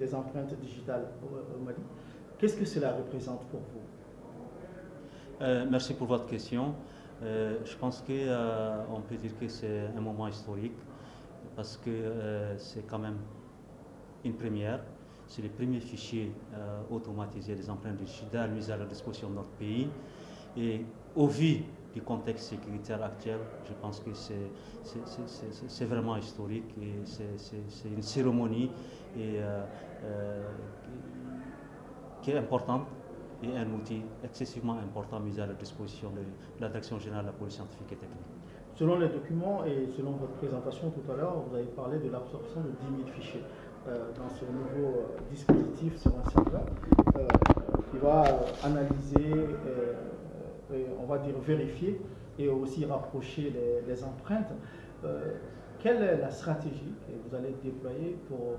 des empreintes digitales au Mali. Qu'est-ce que cela représente pour vous? Merci pour votre question. Je pense qu'on peut dire que c'est un moment historique parce que c'est quand même une première. C'est le premier fichier automatisé des empreintes digitales mis à la disposition de notre pays. Et au vu du contexte sécuritaire actuel, je pense que c'est vraiment historique et c'est une cérémonie qui est importante et un outil excessivement important mis à la disposition de la Direction générale de la police scientifique et technique. Selon les documents et selon votre présentation tout à l'heure, vous avez parlé de l'absorption de 10 000 fichiers dans ce nouveau dispositif sur un serveur qui va analyser, on va dire vérifier et aussi rapprocher les empreintes. Quelle est la stratégie que vous allez déployer pour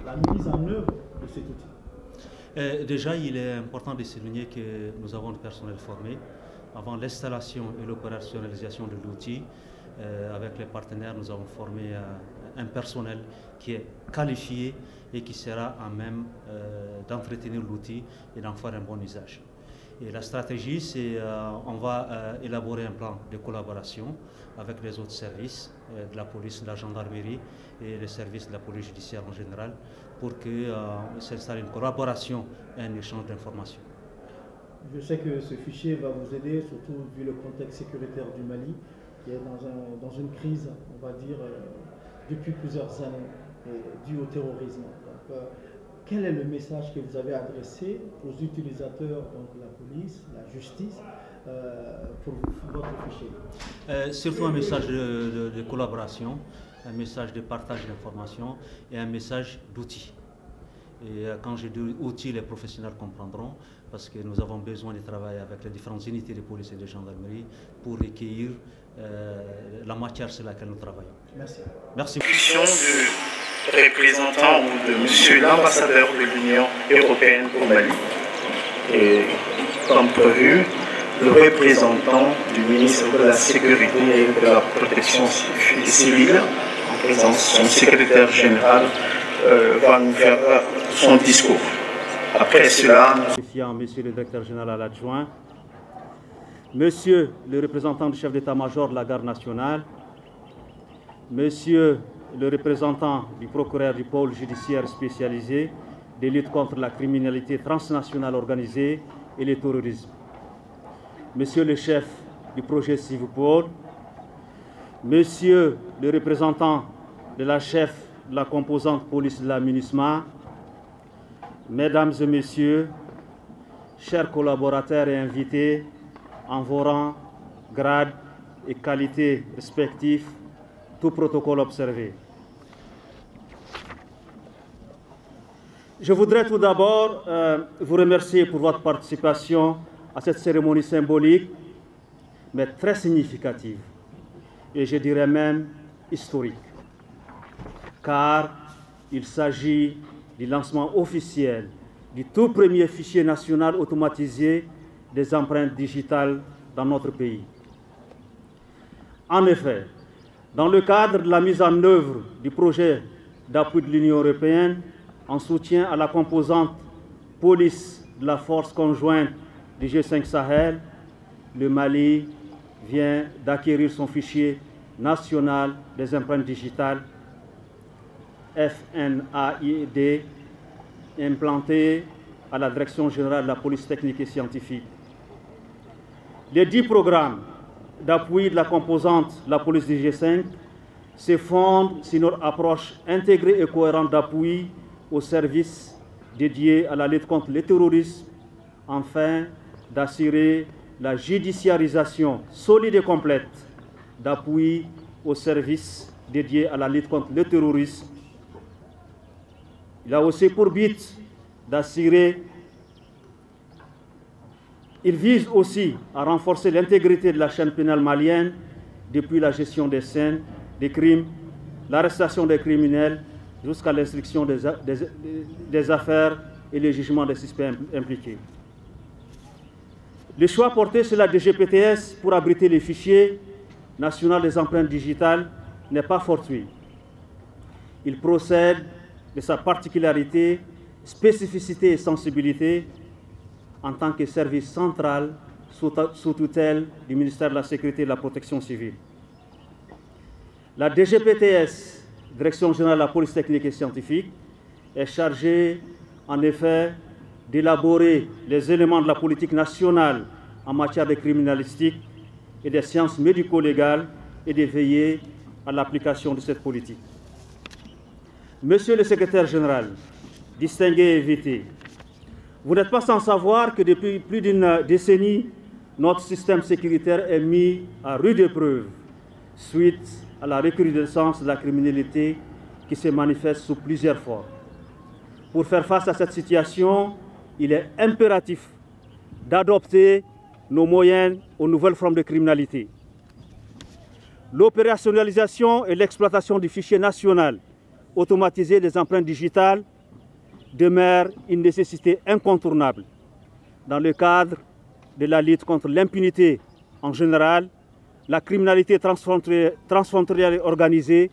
la mise en œuvre de cet outil? Déjà, il est important de souligner que nous avons du personnel formé. Avant l'installation et l'opérationnalisation de l'outil, avec les partenaires, nous avons formé un personnel qui est qualifié et qui sera à même d'entretenir l'outil et d'en faire un bon usage. Et la stratégie, c'est on va élaborer un plan de collaboration avec les autres services de la police, de la gendarmerie et les services de la police judiciaire en général pour que s'installe une collaboration et un échange d'informations. Je sais que ce fichier va vous aider, surtout vu le contexte sécuritaire du Mali, qui est dans une crise, on va dire, depuis plusieurs années, due au terrorisme. Donc, quel est le message que vous avez adressé aux utilisateurs, donc la police, la justice, pour votre fichier? Surtout un message de collaboration, un message de partage d'informations et un message d'outils. Et quand je dis outils, les professionnels comprendront, parce que nous avons besoin de travailler avec les différentes unités de police et de gendarmerie pour recueillir la matière sur laquelle nous travaillons. Merci. Merci. Du représentant ou de monsieur l'ambassadeur de l'Union européenne au Mali. Et comme prévu, le représentant du ministre de la Sécurité et de la Protection civile, en présence de son secrétaire général, va nous faire son discours. Après cela, Monsieur le directeur général adjoint, Monsieur le représentant du chef d'état-major de la garde nationale, Monsieur le représentant du procureur du pôle judiciaire spécialisé de lutte contre la criminalité transnationale organisée et le terrorisme, Monsieur le chef du projet Civipol, Monsieur le représentant de la chef de la composante police de la MINUSMA, Mesdames et Messieurs, chers collaborateurs et invités, en vos rangs, grades et qualités respectifs, tout protocole observé. Je voudrais tout d'abord vous remercier pour votre participation à cette cérémonie symbolique, mais très significative, et je dirais même historique, car il s'agit du lancement officiel du tout premier fichier national automatisé des empreintes digitales dans notre pays. En effet, dans le cadre de la mise en œuvre du projet d'appui de l'Union européenne en soutien à la composante police de la force conjointe du G5 Sahel, le Mali vient d'acquérir son fichier national des empreintes digitales FNAID, implanté à la Direction générale de la police technique et scientifique. Les 10 programmes d'appui de la composante de la police du G5 se fondent sur notre approche intégrée et cohérente d'appui aux services dédiés à la lutte contre le terrorisme, afin d'assurer la judiciarisation solide et complète d'appui aux services dédiés à la lutte contre le terrorisme. Il a aussi pour but d'assurer, il vise aussi à renforcer l'intégrité de la chaîne pénale malienne depuis la gestion des scènes, des crimes, l'arrestation des criminels, jusqu'à l'instruction des affaires et le jugement des suspects impliqués. Le choix porté sur la DGPTS pour abriter les fichiers nationaux des empreintes digitales n'est pas fortuit. Il procède de sa particularité, spécificité et sensibilité en tant que service central sous tutelle du ministère de la Sécurité et de la Protection civile. La DGPTS, Direction générale de la police technique et scientifique, est chargée en effet d'élaborer les éléments de la politique nationale en matière de criminalistique et des sciences médico-légales et de veiller à l'application de cette politique. Monsieur le secrétaire général, distingué et invité, vous n'êtes pas sans savoir que depuis plus d'une décennie, notre système sécuritaire est mis à rude épreuve suite à la recrudescence de la criminalité qui se manifeste sous plusieurs formes. Pour faire face à cette situation, il est impératif d'adopter nos moyens aux nouvelles formes de criminalité. L'opérationnalisation et l'exploitation du fichier national automatisé des empreintes digitales demeure une nécessité incontournable dans le cadre de la lutte contre l'impunité en général, la criminalité transfrontalière organisée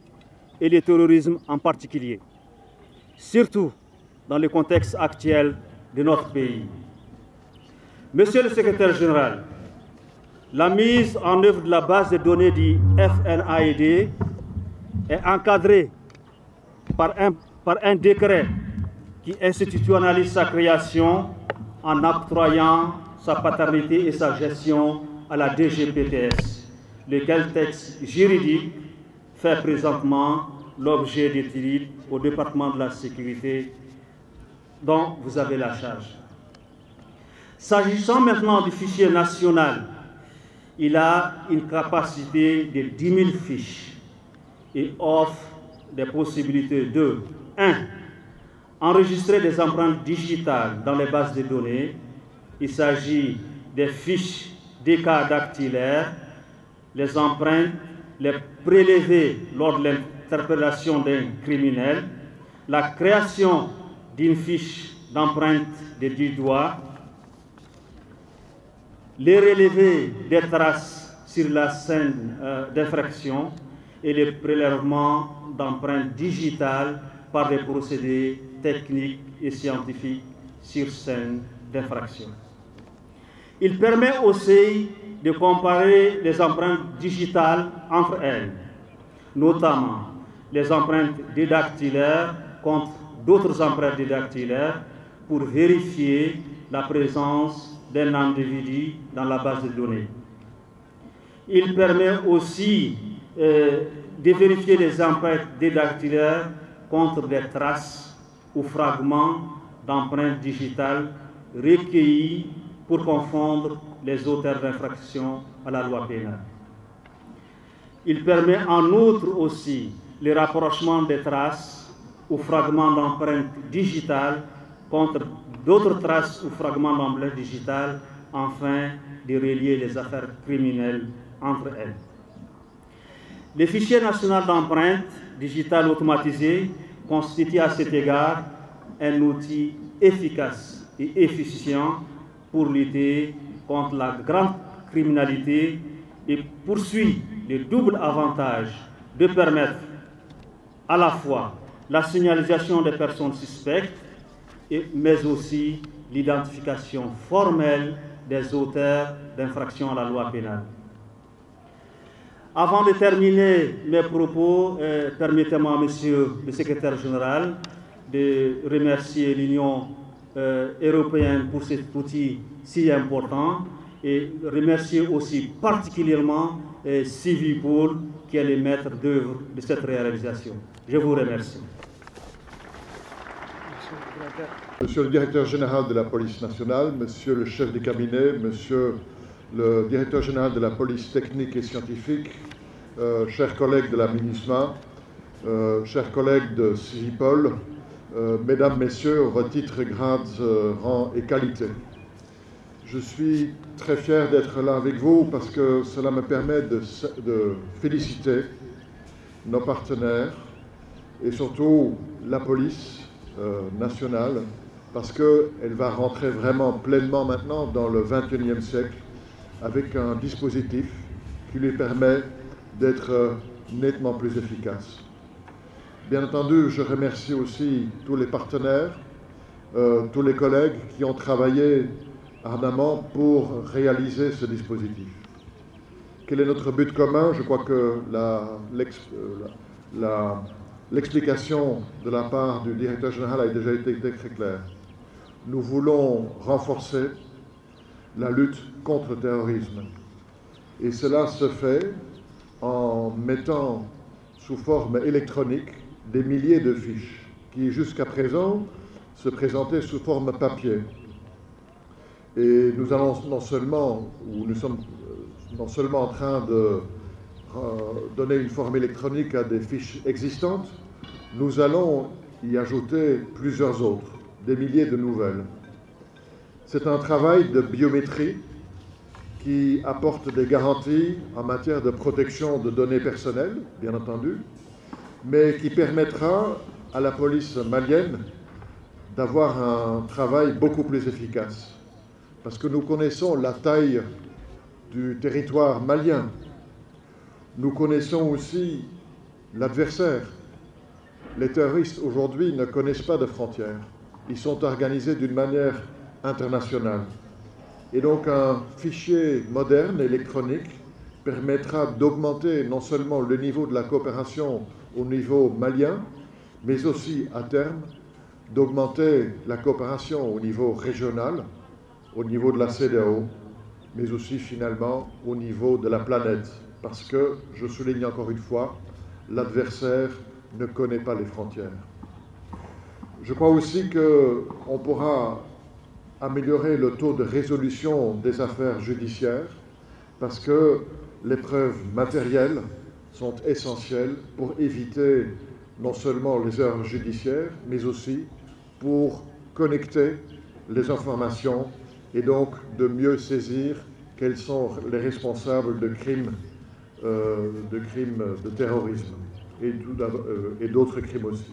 et le terrorisme en particulier, surtout dans le contexte actuel de notre pays. Monsieur le secrétaire général, la mise en œuvre de la base de données du FNAID est encadrée par un décret qui institutionnalise sa création en octroyant sa paternité et sa gestion à la DGPTS, lequel texte juridique fait présentement l'objet d'études au département de la sécurité dont vous avez la charge. S'agissant maintenant du fichier national, il a une capacité de 10 000 fiches et offre des possibilités de 1. Enregistrer des empreintes digitales dans les bases de données. Il s'agit des fiches des cas dactylaires, les empreintes, les prélevées lors de l'interpellation d'un criminel, la création d'une fiche d'empreinte des 10 doigts, les relevés des traces sur la scène d'infraction et le prélèvement d'empreintes digitales par des procédés techniques et scientifiques sur scène d'infraction. Il permet aussi de comparer les empreintes digitales entre elles, notamment les empreintes dactylaires contre d'autres empreintes dactylaires pour vérifier la présence d'un individu dans la base de données. Il permet aussi de vérifier les empreintes dactylaires contre des traces ou fragments d'empreintes digitales recueillis pour confondre les auteurs d'infractions à la loi pénale. Il permet en outre aussi le rapprochement des traces ou fragments d'empreintes digitales contre d'autres traces ou fragments d'empreintes digitales afin de relier les affaires criminelles entre elles. Le fichier national d'empreintes digitales automatisées constitue à cet égard un outil efficace et efficient pour lutter contre la grande criminalité et poursuit le double avantage de permettre à la fois la signalisation des personnes suspectes, mais aussi l'identification formelle des auteurs d'infractions à la loi pénale. Avant de terminer mes propos, permettez-moi, Monsieur le Secrétaire général, de remercier l'Union européenne pour cet outil si important et remercier aussi particulièrement Civipol qui est le maître d'œuvre de cette réalisation. Je vous remercie. Monsieur le directeur général de la police nationale, monsieur le chef de cabinet, monsieur le directeur général de la police technique et scientifique, chers collègues de la MINUSMA, chers collègues de Civipol, mesdames, messieurs, au titre, grades, rang et qualité. Je suis très fier d'être là avec vous parce que cela me permet de féliciter nos partenaires et surtout la police nationale parce qu'elle va rentrer vraiment pleinement maintenant dans le XXIe siècle avec un dispositif qui lui permet d'être nettement plus efficace. Bien entendu, je remercie aussi tous les partenaires, tous les collègues qui ont travaillé ardemment pour réaliser ce dispositif. Quel est notre but commun? Je crois que l'explication de la part du directeur général a déjà été très claire. Nous voulons renforcer la lutte contre le terrorisme. Et cela se fait en mettant sous forme électronique des milliers de fiches qui, jusqu'à présent, se présentaient sous forme papier. Et nous allons nous sommes non seulement en train de donner une forme électronique à des fiches existantes, nous allons y ajouter plusieurs autres, des milliers de nouvelles. C'est un travail de biométrie qui apporte des garanties en matière de protection de données personnelles, bien entendu, mais qui permettra à la police malienne d'avoir un travail beaucoup plus efficace. Parce que nous connaissons la taille du territoire malien. Nous connaissons aussi l'adversaire. Les terroristes aujourd'hui ne connaissent pas de frontières. Ils sont organisés d'une manière internationale. Et donc un fichier moderne, électronique, permettra d'augmenter non seulement le niveau de la coopération au niveau malien, mais aussi à terme d'augmenter la coopération au niveau régional, au niveau de la CEDEAO, mais aussi finalement au niveau de la planète. Parce que, je souligne encore une fois, l'adversaire ne connaît pas les frontières. Je crois aussi qu'on pourra améliorer le taux de résolution des affaires judiciaires parce que les preuves matérielles sont essentielles pour éviter non seulement les erreurs judiciaires, mais aussi pour connecter les informations et donc de mieux saisir quels sont les responsables de crimes de terrorisme et d'autres crimes aussi.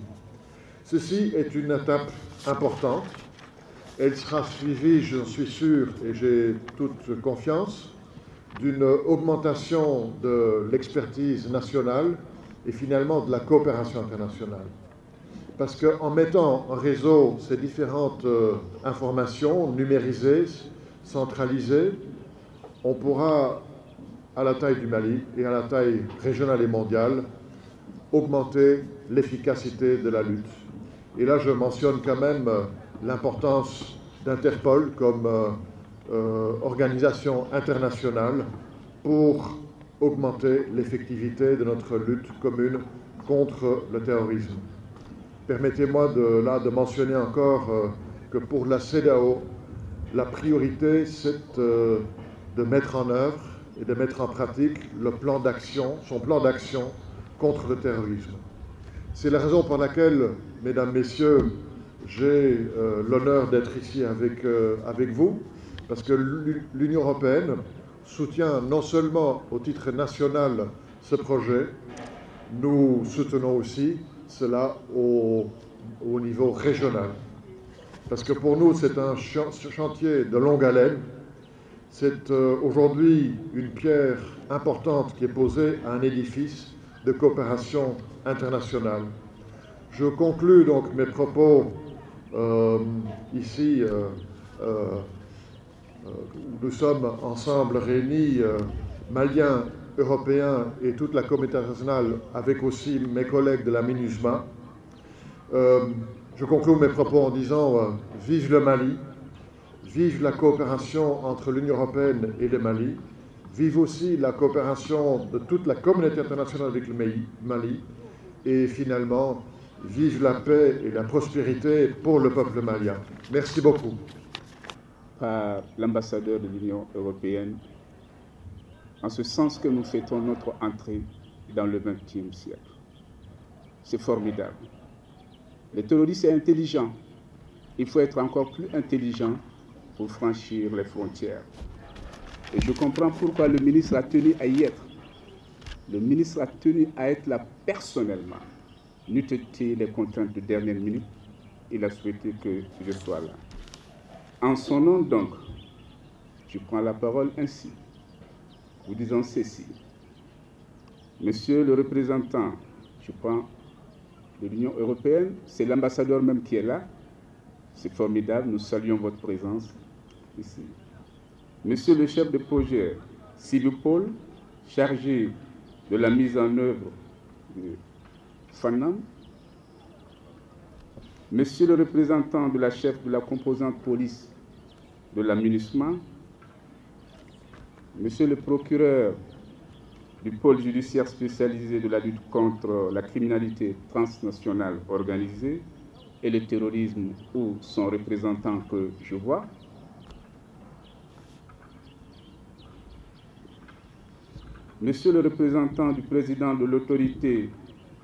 Ceci est une étape importante. Elle sera suivie, j'en suis sûr, et j'ai toute confiance, d'une augmentation de l'expertise nationale et finalement de la coopération internationale. Parce qu'en mettant en réseau ces différentes informations numérisées, centralisées, on pourra, à la taille du Mali et à la taille régionale et mondiale, augmenter l'efficacité de la lutte. Et là, je mentionne quand même l'importance d'Interpol comme organisation internationale pour augmenter l'effectivité de notre lutte commune contre le terrorisme. Permettez-moi de mentionner encore que pour la CEDEAO, la priorité, c'est de mettre en œuvre et de mettre en pratique son plan d'action contre le terrorisme. C'est la raison pour laquelle, mesdames, messieurs, j'ai l'honneur d'être ici avec vous, parce que l'Union européenne soutient non seulement au titre national ce projet, nous soutenons aussi cela au niveau régional. Parce que pour nous, c'est un chantier de longue haleine. C'est aujourd'hui une pierre importante qui est posée à un édifice de coopération internationale. Je conclus donc mes propos ici, nous sommes ensemble réunis, Maliens, Européens et toute la communauté internationale, avec aussi mes collègues de la MINUSMA. Je conclus mes propos en disant vive le Mali, vive la coopération entre l'Union européenne et le Mali, vive aussi la coopération de toute la communauté internationale avec le Mali, et finalement, vive la paix et la prospérité pour le peuple malien. Merci beaucoup. Par l'ambassadeur de l'Union européenne, en ce sens que nous fêtons notre entrée dans le XXe siècle. C'est formidable. Le terrorisme est intelligent. Il faut être encore plus intelligent pour franchir les frontières. Et je comprends pourquoi le ministre a tenu à y être. Le ministre a tenu à être là personnellement. N'eût été les contraintes de dernière minute, il a souhaité que je sois là. En son nom donc, je prends la parole ainsi, vous disant ceci. Monsieur le représentant, je prends de l'Union européenne. C'est l'ambassadeur même qui est là. C'est formidable, nous saluons votre présence ici. Monsieur le chef de projet, Sylvie Paul, chargé de la mise en œuvre de FANAM. Monsieur le représentant de la chef de la composante police de la MINUSMA. Monsieur le procureur du pôle judiciaire spécialisé de la lutte contre la criminalité transnationale organisée et le terrorisme, ou son représentant que je vois. Monsieur le représentant du président de l'autorité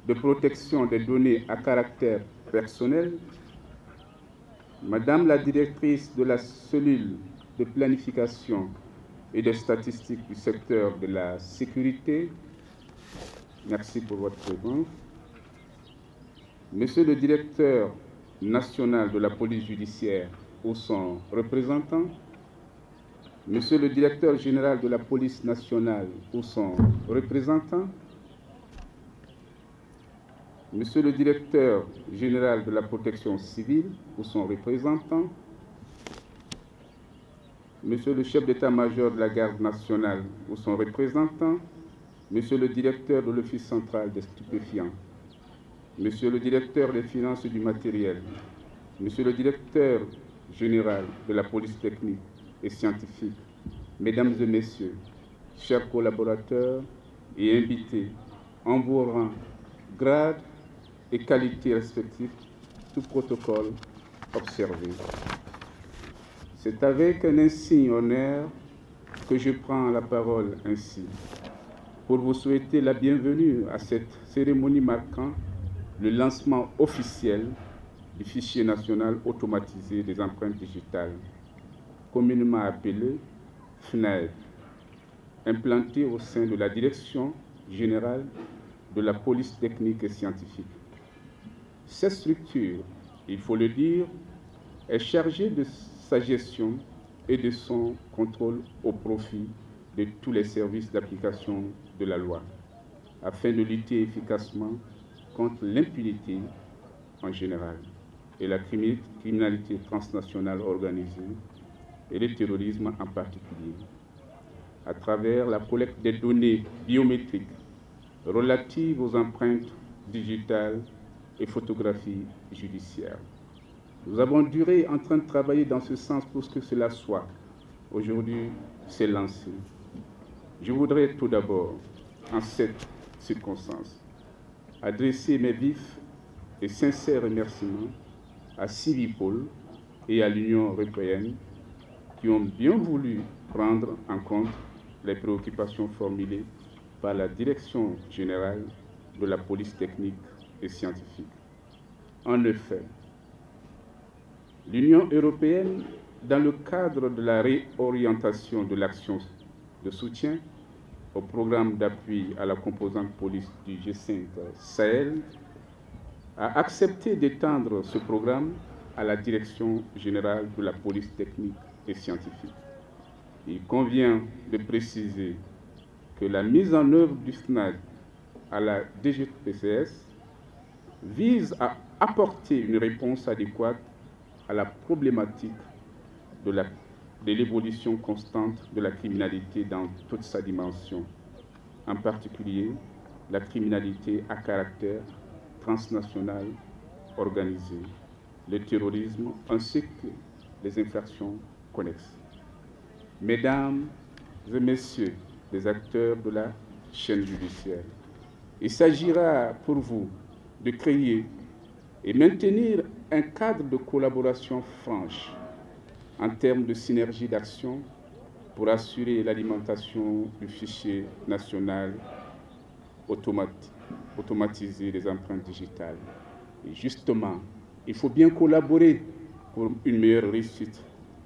de protection des données à caractère personnel, Madame la directrice de la cellule de planification et de statistiques du secteur de la sécurité, merci pour votre présence. Monsieur le directeur national de la police judiciaire ou son représentant, Monsieur le directeur général de la police nationale ou son représentant, Monsieur le directeur général de la protection civile ou son représentant, Monsieur le chef d'état-major de la garde nationale ou son représentant, Monsieur le directeur de l'Office central des stupéfiants, Monsieur le directeur des finances et du matériel, Monsieur le directeur général de la police technique et scientifique, Mesdames et Messieurs, chers collaborateurs et invités, en vos rangs, grades et qualités respectives, tout protocole observé. C'est avec un insigne honneur que je prends la parole ainsi, pour vous souhaiter la bienvenue à cette cérémonie marquant le lancement officiel du fichier national automatisé des empreintes digitales, communément appelé FNAED, implanté au sein de la Direction générale de la police technique et scientifique. Cette structure, il faut le dire, est chargée de sa gestion et de son contrôle au profit de tous les services d'application de la loi, afin de lutter efficacement contre l'impunité en général et la criminalité transnationale organisée et le terrorisme en particulier, à travers la collecte des données biométriques relatives aux empreintes digitales et photographies judiciaires. Nous avons duré en train de travailler dans ce sens pour que cela soit. Aujourd'hui, c'est lancé. Je voudrais tout d'abord, en cette circonstance, adresser mes vifs et sincères remerciements à Sylvie Paul et à l'Union européenne qui ont bien voulu prendre en compte les préoccupations formulées par la Direction générale de la police technique et scientifique. En effet, l'Union européenne, dans le cadre de la réorientation de l'action de soutien au programme d'appui à la composante police du G5 Sahel, a accepté d'étendre ce programme à la Direction générale de la police technique et scientifique. Il convient de préciser que la mise en œuvre du FNAED à la DGPCS vise à apporter une réponse adéquate à la problématique de l'évolution constante de la criminalité dans toute sa dimension, en particulier la criminalité à caractère transnational organisé, le terrorisme ainsi que les infractions connexes. Mesdames et Messieurs les acteurs de la chaîne judiciaire, il s'agira pour vous de créer et maintenir un cadre de collaboration franche en termes de synergie d'action pour assurer l'alimentation du fichier national automatisé des empreintes digitales. Et justement, il faut bien collaborer pour une meilleure réussite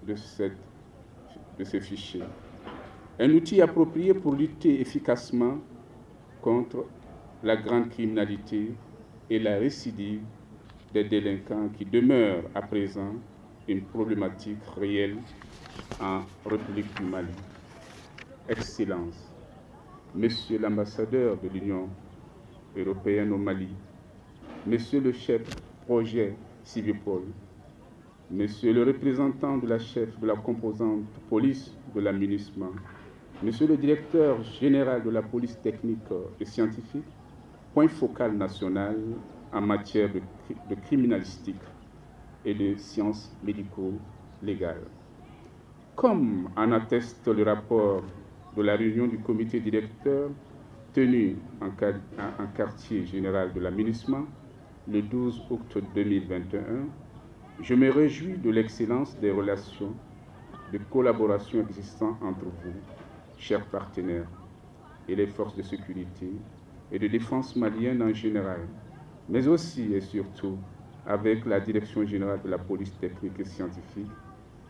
de ce fichier. Un outil approprié pour lutter efficacement contre la grande criminalité et la récidive des délinquants qui demeurent à présent une problématique réelle en République du Mali. Excellences, Monsieur l'ambassadeur de l'Union européenne au Mali, Monsieur le chef projet Civipol, Monsieur le représentant de la chef de la composante police de la MINUSMA, Monsieur le directeur général de la police technique et scientifique, point focal national en matière de criminalistique et de sciences médico-légales. Comme en atteste le rapport de la réunion du comité directeur tenue en quartier général de la MINUSMA le 12 août 2021, je me réjouis de l'excellence des relations de collaboration existantes entre vous, chers partenaires, et les forces de sécurité et de défense maliennes en général, mais aussi et surtout avec la Direction générale de la police technique et scientifique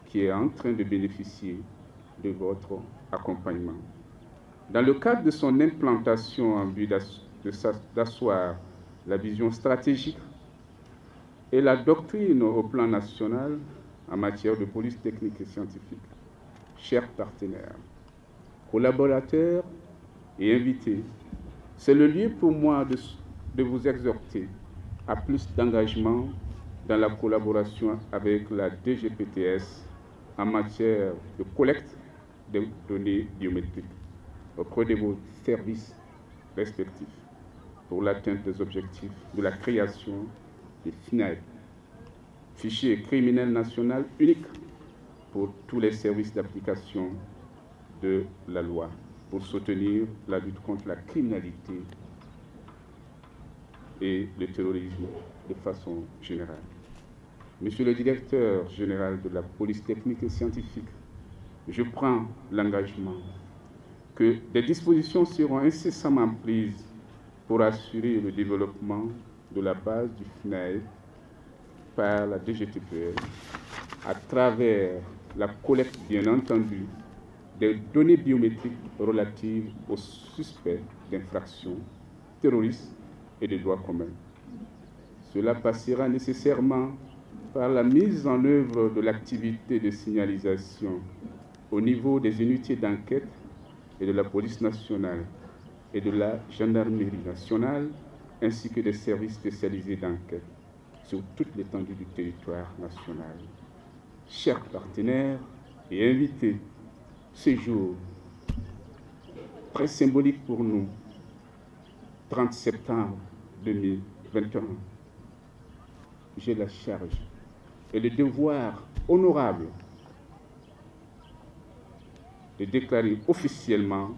qui est en train de bénéficier de votre accompagnement. Dans le cadre de son implantation en vue d'asseoir la vision stratégique et la doctrine au plan national en matière de police technique et scientifique, chers partenaires, collaborateurs et invités, c'est le lieu pour moi de vous exhorter à plus d'engagement dans la collaboration avec la DGPTS en matière de collecte de données biométriques auprès de vos services respectifs pour l'atteinte des objectifs de la création des FINAE, fichier criminel national unique pour tous les services d'application de la loi, pour soutenir la lutte contre la criminalité et le terrorisme de façon générale. Monsieur le directeur général de la police technique et scientifique, je prends l'engagement que des dispositions seront incessamment prises pour assurer le développement de la base du FINAE par la DGTPL à travers la collecte, bien entendu, des données biométriques relatives aux suspects d'infractions terroristes et de droit commun. Cela passera nécessairement par la mise en œuvre de l'activité de signalisation au niveau des unités d'enquête et de la police nationale et de la gendarmerie nationale, ainsi que des services spécialisés d'enquête sur toute l'étendue du territoire national. Chers partenaires et invités, ce jour très symbolique pour nous, 30 septembre 2021, j'ai la charge et le devoir honorable de déclarer officiellement